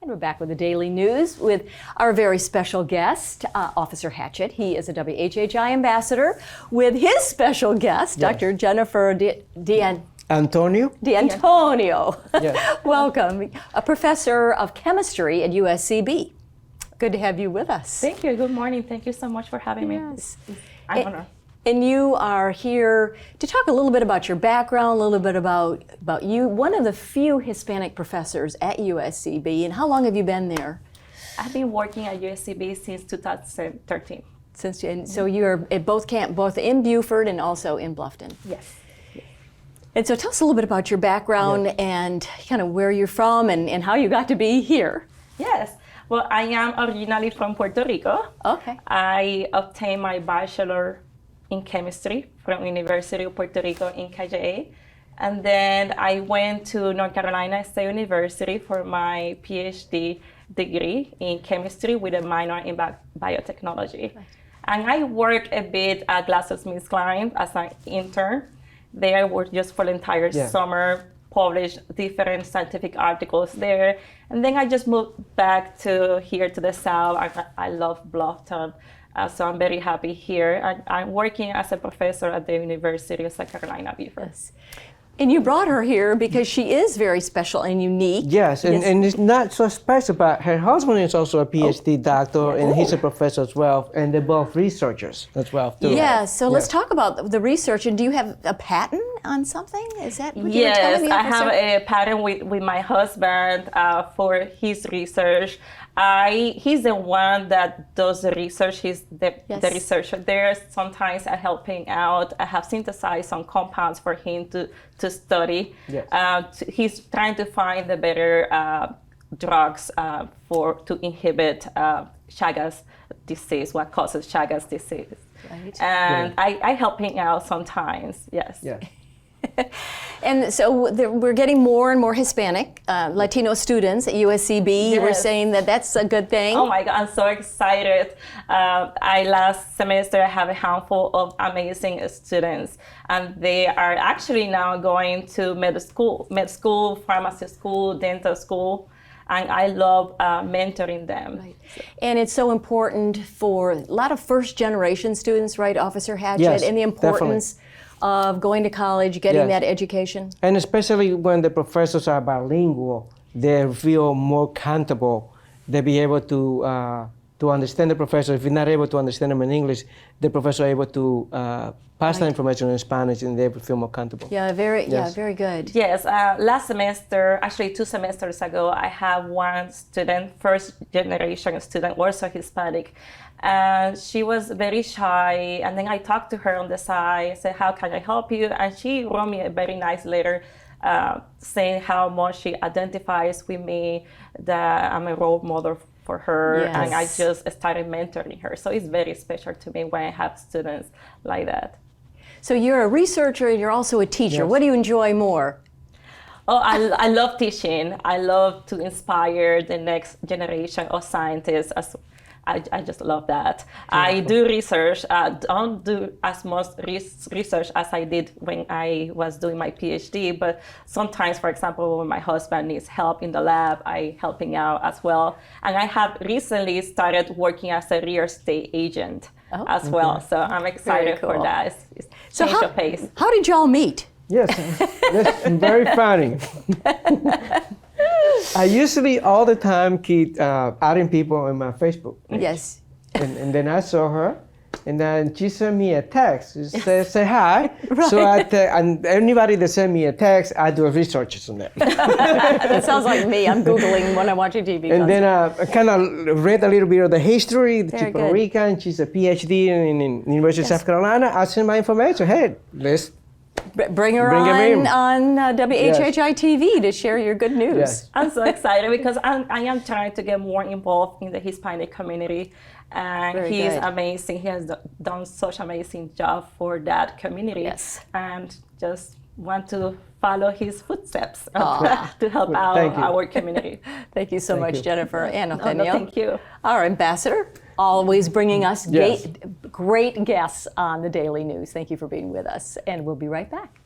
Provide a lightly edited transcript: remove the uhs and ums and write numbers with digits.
We're back with the Daily News with our very special guest, Officer Hatchett. He is a WHHI ambassador with his special guest, yes. Dr. Jennifer Antonio. Yes. Welcome. A professor of chemistry at USCB. Good to have you with us. Thank you. Good morning. Thank you so much for having me. Yes. I'm honored. And you are here to talk a little bit about your background, a little bit about you. One of the few Hispanic professors at USCB, and how long have you been there? I've been working at USCB since 2013. So you're at both in Beaufort and also in Bluffton. Yes. And so tell us a little bit about your background, yes. and kind of where you're from and how you got to be here. Yes. Well, I am originally from Puerto Rico. Okay. I obtained my bachelor in chemistry from University of Puerto Rico in Calle. And then I went to North Carolina State University for my PhD degree in chemistry with a minor in biotechnology. Right. And I worked a bit at GlaxoSmithKline as an intern. There I worked just for the entire summer, published different scientific articles there. And then I just moved back to here to the South. I love Bluffton. So I'm very happy here. I'm working as a professor at the University of South Carolina, Beaufort. Yes. And you brought her here because she is very special and unique. Yes, and it's not so special, but her husband is also a PhD doctor, and he's a professor as well, and they're both researchers as well, too. Yeah, so let's talk about the research. And do you have a patent on something? Is that what you were telling me? Yes, I have a patent with my husband for his research. He's the one that does the research. He's the researcher there. Sometimes I help him out. I have synthesized some compounds for him to study. Yes. He's trying to find the better drugs to inhibit Chagas disease, what causes Chagas disease. Right. And I help him out sometimes, yes. Yeah. And so we're getting more and more Hispanic, Latino students at USCB. Yes. We're saying that that's a good thing. Oh my God, I'm so excited. Last semester I have a handful of amazing students, and they are actually now going to med school, pharmacy school, dental school. And I love mentoring them. Right. And it's so important for a lot of first-generation students, right, Officer Hatchett? Yes, and the importance of going to college, getting that education. And especially when the professors are bilingual, they feel more comfortable. They be able to understand the professor. If you're not able to understand them in English, the professor is able to pass the information in Spanish, and they will feel more comfortable. Yeah, very good. Yes, last semester, actually 2 semesters ago, I have one student, first generation student, also Hispanic. And she was very shy, and then I talked to her on the side, said, how can I help you? And she wrote me a very nice letter saying how much she identifies with me, that I'm a role model for her, and I just started mentoring her. So it's very special to me when I have students like that. So you're a researcher and you're also a teacher. Yes. What do you enjoy more? Oh, I love teaching. I love to inspire the next generation of scientists. I just love that. I do research. Don't do as much research as I did when I was doing my PhD, but sometimes, for example, when my husband needs help in the lab, I help him out as well. And I have recently started working as a real estate agent as well. So I'm excited for that. It's change of pace. How did y'all meet? Yes, that's very funny. I usually all the time keep adding people on my Facebook page. Yes. And then I saw her, and then she sent me a text. She said, say hi. Right. So and anybody that sent me a text, I do research on that. That sounds like me. I'm Googling when I'm watching TV. And then I kind of read a little bit of the history. She's Puerto Rican. She's a PhD in University of South Carolina. I sent my information. Hey, let's Bring her on WHHI-TV to share your good news. Yes. I'm so excited because I am trying to get more involved in the Hispanic community, and he's amazing. He has done such an amazing job for that community. Yes. And just want to follow his footsteps to help out our community. Thank you so much, Jennifer and Othoniel. No, thank you. Our ambassador, always bringing us great guests on the Daily News. Thank you for being with us, and we'll be right back.